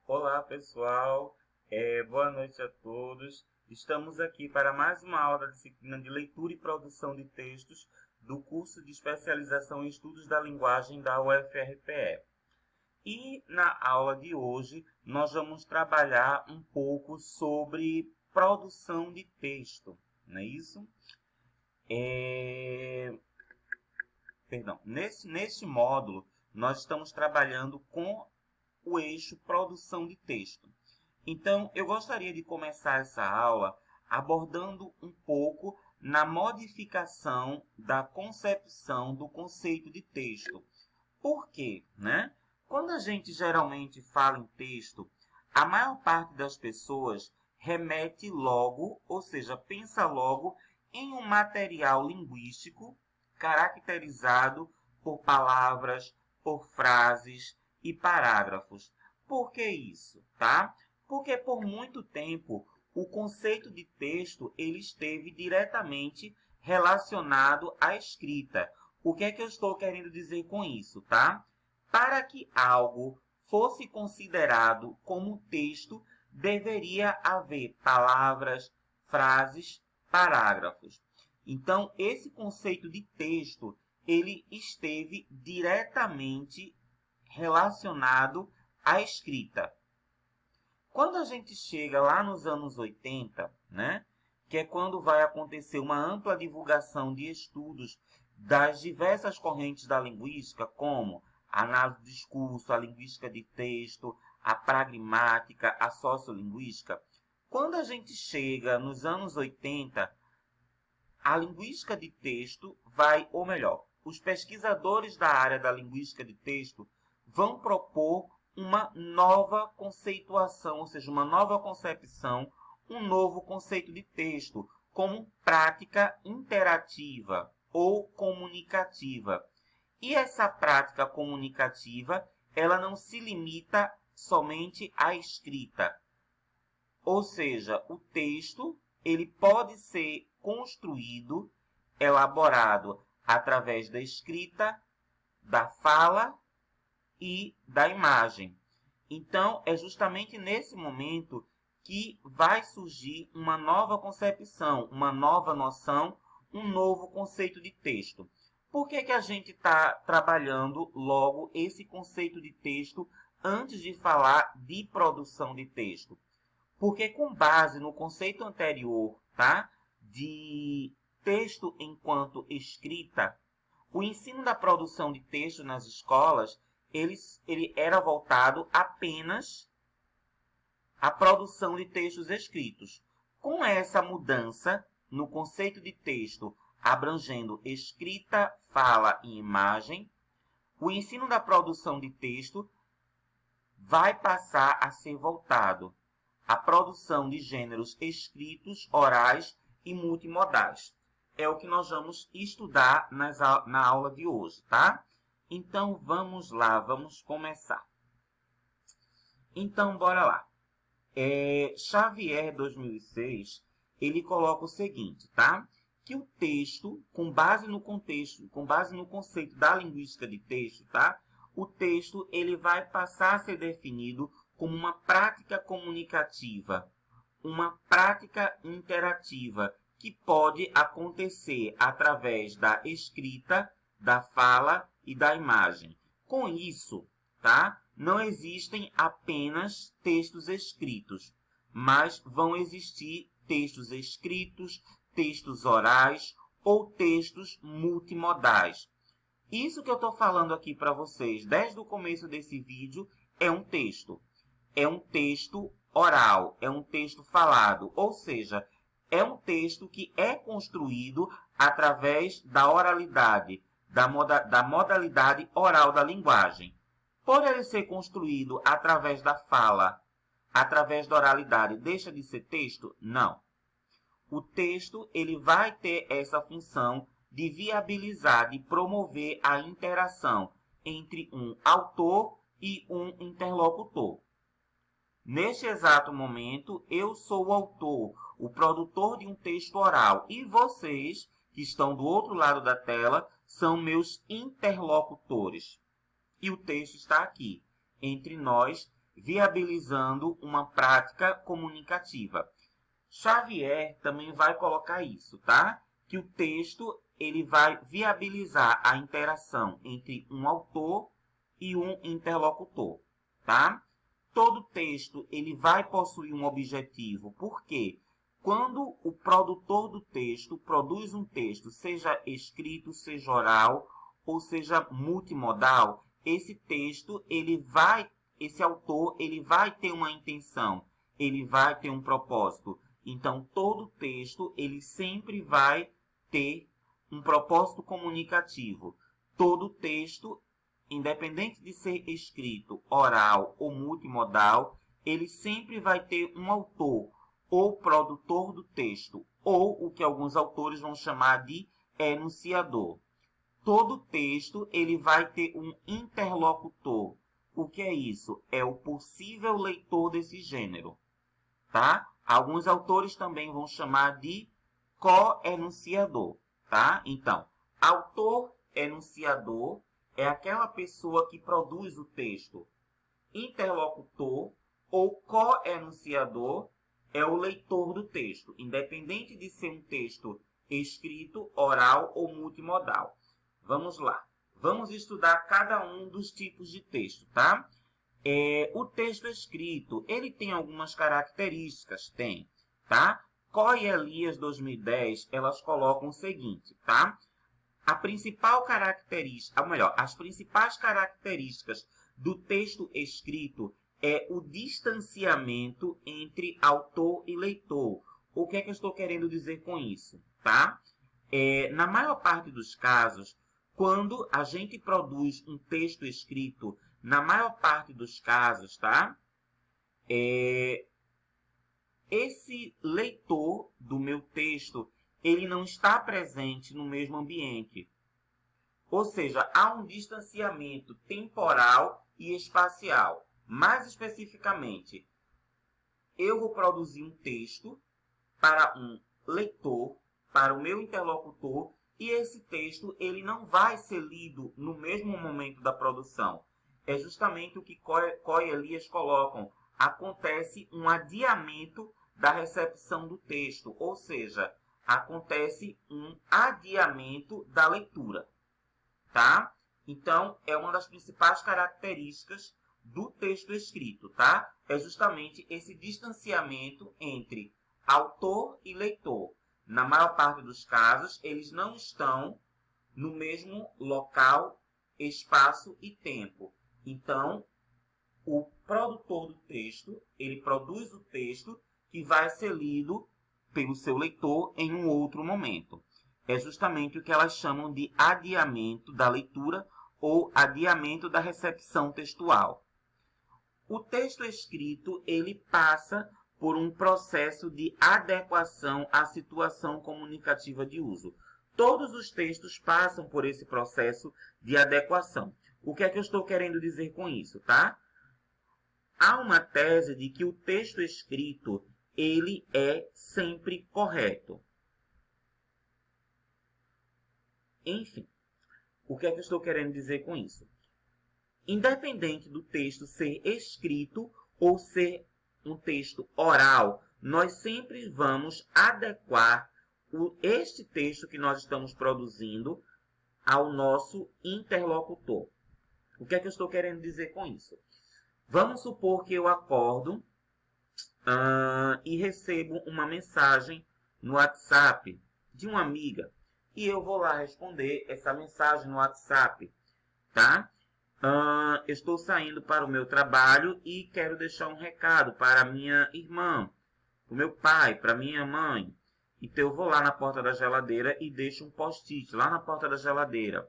Olá, pessoal. Boa noite a todos. Estamos aqui para mais uma aula da disciplina de Leitura e Produção de Textos do curso de Especialização em Estudos da Linguagem da UFRPE. E na aula de hoje nós vamos trabalhar um pouco sobre produção de texto, não é isso? Perdão. Neste módulo nós estamos trabalhando com o eixo produção de texto. Então, eu gostaria de começar essa aula abordando um pouco na modificação da concepção do conceito de texto. Por quê, né? Quando a gente geralmente fala em texto, a maior parte das pessoas remete logo, ou seja, pensa logo em um material linguístico caracterizado por palavras, por frases e parágrafos. Por que isso, tá? Porque por muito tempo o conceito de texto ele esteve diretamente relacionado à escrita. O que é que eu estou querendo dizer com isso, tá? Para que algo fosse considerado como texto, deveria haver palavras, frases, parágrafos. Então, esse conceito de texto, ele esteve diretamente relacionado à escrita. Quando a gente chega lá nos anos 80, né, que é quando vai acontecer uma ampla divulgação de estudos das diversas correntes da linguística, como a análise do discurso, a linguística de texto, a pragmática, a sociolinguística. Quando a gente chega nos anos 80, a linguística de texto vai, ou melhor, os pesquisadores da área da linguística de texto vão propor uma nova conceituação, ou seja, uma nova concepção, um novo conceito de texto, como prática interativa ou comunicativa. E essa prática comunicativa, ela não se limita somente à escrita. Ou seja, o texto, ele pode ser construído, elaborado através da escrita, da fala e da imagem. Então, é justamente nesse momento que vai surgir uma nova concepção, uma nova noção, um novo conceito de texto. Por que a gente está trabalhando logo esse conceito de texto antes de falar de produção de texto? Porque com base no conceito anterior, tá, de texto enquanto escrita, o ensino da produção de texto nas escolas, ele era voltado apenas à produção de textos escritos. Com essa mudança no conceito de texto abrangendo escrita, fala e imagem, o ensino da produção de texto vai passar a ser voltado à produção de gêneros escritos, orais e multimodais. É o que nós vamos estudar na aula de hoje, tá? Então, vamos lá, vamos começar. Então, bora lá. Xavier, 2006, ele coloca o seguinte, tá? Que o texto, com base no contexto, com base no conceito da linguística de texto, tá? O texto, ele vai passar a ser definido como uma prática comunicativa, uma prática interativa, que pode acontecer através da escrita, da fala e da imagem. Com isso, tá? Não existem apenas textos escritos, mas vão existir textos escritos, textos orais ou textos multimodais. Isso que eu estou falando aqui para vocês desde o começo desse vídeo é um texto. É um texto oral, é um texto falado, ou seja, é um texto que é construído através da oralidade, da modalidade oral da linguagem. Por ele ser construído através da fala, através da oralidade, deixa de ser texto? Não. O texto ele vai ter essa função de viabilizar, de promover a interação entre um autor e um interlocutor. Neste exato momento, eu sou o autor, o produtor de um texto oral, e vocês, que estão do outro lado da tela, são meus interlocutores. E o texto está aqui, entre nós, viabilizando uma prática comunicativa. Xavier também vai colocar isso, tá? Que o texto ele vai viabilizar a interação entre um autor e um interlocutor, tá? Todo texto ele vai possuir um objetivo, porque quando o produtor do texto produz um texto, seja escrito, seja oral, ou seja multimodal, esse texto esse autor ele vai ter uma intenção, ele vai ter um propósito. Então todo texto ele sempre vai ter um propósito comunicativo. Todo texto, independente de ser escrito, oral ou multimodal, ele sempre vai ter um autor ou produtor do texto, ou o que alguns autores vão chamar de enunciador. Todo texto ele vai ter um interlocutor. O que é isso? É o possível leitor desse gênero, tá? Alguns autores também vão chamar de co-enunciador, tá? Então, autor-enunciador é aquela pessoa que produz o texto. Interlocutor ou co-enunciador é o leitor do texto, independente de ser um texto escrito, oral ou multimodal. Vamos lá. Vamos estudar cada um dos tipos de texto, tá? O texto escrito, ele tem algumas características, tem, tá? Coy e Elias 2010, elas colocam o seguinte, tá? A principal característica, ou melhor, as principais características do texto escrito é o distanciamento entre autor e leitor. O que é que eu estou querendo dizer com isso, tá? Na maior parte dos casos, quando a gente produz um texto escrito, na maior parte dos casos, tá? Esse leitor do meu texto, ele não está presente no mesmo ambiente. Ou seja, há um distanciamento temporal e espacial. Mais especificamente, eu vou produzir um texto para um leitor, para o meu interlocutor, e esse texto ele não vai ser lido no mesmo momento da produção. É justamente o que Coy e Elias colocam. Acontece um adiamento da recepção do texto, ou seja, acontece um adiamento da leitura, tá? Então, é uma das principais características do texto escrito, tá? É justamente esse distanciamento entre autor e leitor. Na maior parte dos casos, eles não estão no mesmo local, espaço e tempo. Então, o produtor do texto, ele produz o texto que vai ser lido pelo seu leitor em um outro momento. É justamente o que elas chamam de adiamento da leitura ou adiamento da recepção textual. O texto escrito, ele passa por um processo de adequação à situação comunicativa de uso. Todos os textos passam por esse processo de adequação. O que é que eu estou querendo dizer com isso, tá? Há uma tese de que o texto escrito, ele é sempre correto. Enfim, o que é que eu estou querendo dizer com isso? Independente do texto ser escrito ou ser um texto oral, nós sempre vamos adequar este texto que nós estamos produzindo ao nosso interlocutor. O que é que eu estou querendo dizer com isso? Vamos supor que eu acordo e recebo uma mensagem no WhatsApp de uma amiga. E eu vou lá responder essa mensagem no WhatsApp, tá? Estou saindo para o meu trabalho e quero deixar um recado para minha irmã, para o meu pai, para minha mãe. Então eu vou lá na porta da geladeira e deixo um post-it lá na porta da geladeira.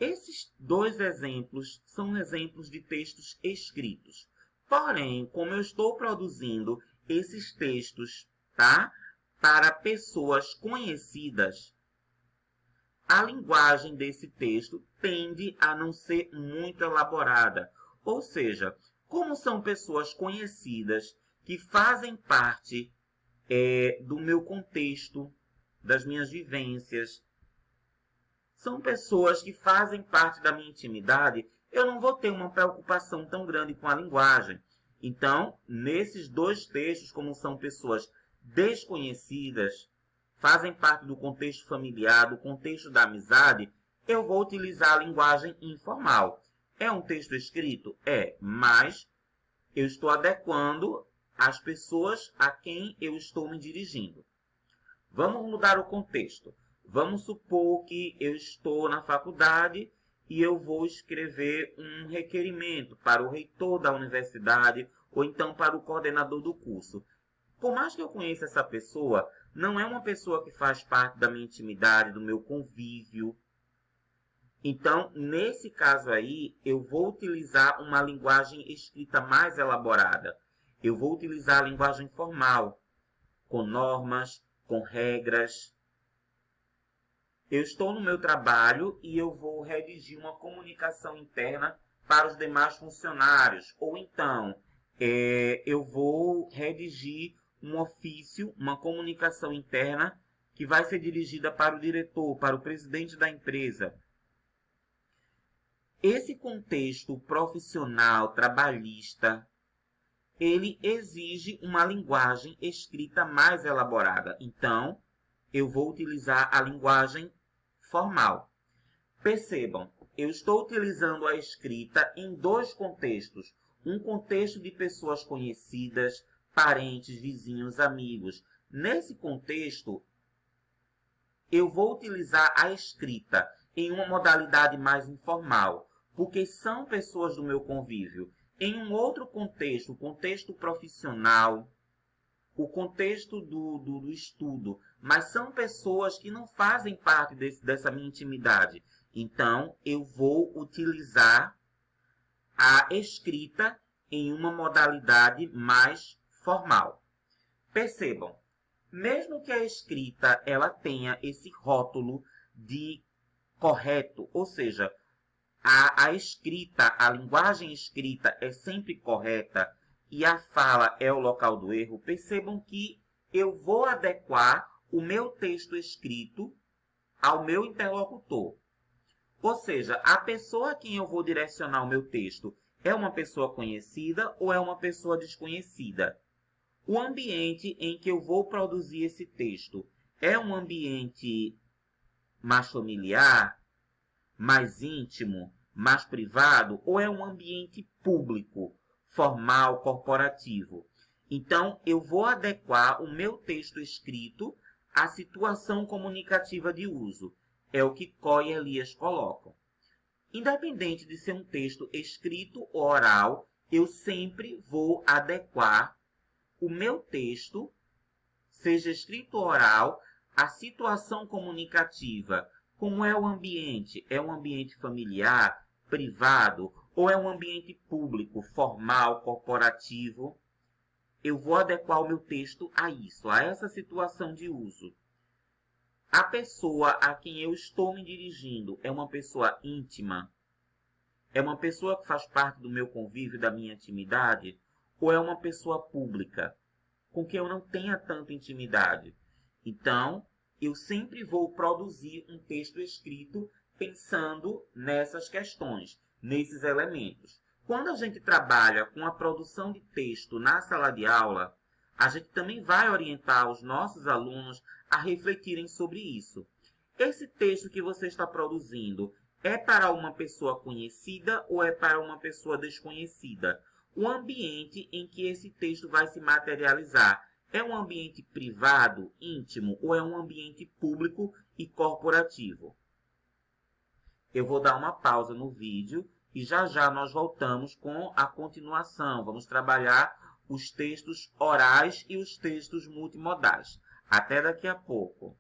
Esses dois exemplos são exemplos de textos escritos. Porém, como eu estou produzindo esses textos, tá, para pessoas conhecidas, a linguagem desse texto tende a não ser muito elaborada. Ou seja, como são pessoas conhecidas que fazem parte do meu contexto, das minhas vivências, são pessoas que fazem parte da minha intimidade, eu não vou ter uma preocupação tão grande com a linguagem. Então, nesses dois textos, como são pessoas desconhecidas, fazem parte do contexto familiar, do contexto da amizade, eu vou utilizar a linguagem informal. É um texto escrito? É, mas eu estou adequando as pessoas a quem eu estou me dirigindo. Vamos mudar o contexto. Vamos supor que eu estou na faculdade e eu vou escrever um requerimento para o reitor da universidade ou então para o coordenador do curso. Por mais que eu conheça essa pessoa, não é uma pessoa que faz parte da minha intimidade, do meu convívio. Então, nesse caso aí, eu vou utilizar uma linguagem escrita mais elaborada. Eu vou utilizar a linguagem formal, com normas, com regras. Eu estou no meu trabalho e eu vou redigir uma comunicação interna para os demais funcionários. Ou então, eu vou redigir um ofício, uma comunicação interna que vai ser dirigida para o diretor, para o presidente da empresa. Esse contexto profissional, trabalhista, ele exige uma linguagem escrita mais elaborada. Então, eu vou utilizar a linguagem formal. Percebam, eu estou utilizando a escrita em dois contextos. Um contexto de pessoas conhecidas, parentes, vizinhos, amigos. Nesse contexto, eu vou utilizar a escrita em uma modalidade mais informal, porque são pessoas do meu convívio. Em um outro contexto, o contexto profissional, o contexto do estudo, mas são pessoas que não fazem parte dessa minha intimidade. Então, eu vou utilizar a escrita em uma modalidade mais formal. Percebam, mesmo que a escrita ela tenha esse rótulo de correto, ou seja, a escrita, a linguagem escrita é sempre correta e a fala é o local do erro, percebam que eu vou adequar o meu texto escrito ao meu interlocutor. Ou seja, a pessoa a quem eu vou direcionar o meu texto é uma pessoa conhecida ou é uma pessoa desconhecida? O ambiente em que eu vou produzir esse texto é um ambiente mais familiar, mais íntimo, mais privado, ou é um ambiente público, formal, corporativo? Então, eu vou adequar o meu texto escrito à situação comunicativa de uso. É o que Coy e Elias colocam. Independente de ser um texto escrito ou oral, eu sempre vou adequar o meu texto, seja escrito ou oral, à situação comunicativa. Como é o ambiente? É um ambiente familiar, privado, ou é um ambiente público, formal, corporativo? Eu vou adequar o meu texto a isso, a essa situação de uso. A pessoa a quem eu estou me dirigindo é uma pessoa íntima? É uma pessoa que faz parte do meu convívio, da minha intimidade? Ou é uma pessoa pública, com quem eu não tenha tanta intimidade? Então, eu sempre vou produzir um texto escrito pensando nessas questões, nesses elementos. Quando a gente trabalha com a produção de texto na sala de aula, a gente também vai orientar os nossos alunos a refletirem sobre isso. Esse texto que você está produzindo é para uma pessoa conhecida ou é para uma pessoa desconhecida? O ambiente em que esse texto vai se materializar é um ambiente privado, íntimo, ou é um ambiente público e corporativo? Eu vou dar uma pausa no vídeo e já já nós voltamos com a continuação. Vamos trabalhar os textos orais e os textos multimodais. Até daqui a pouco.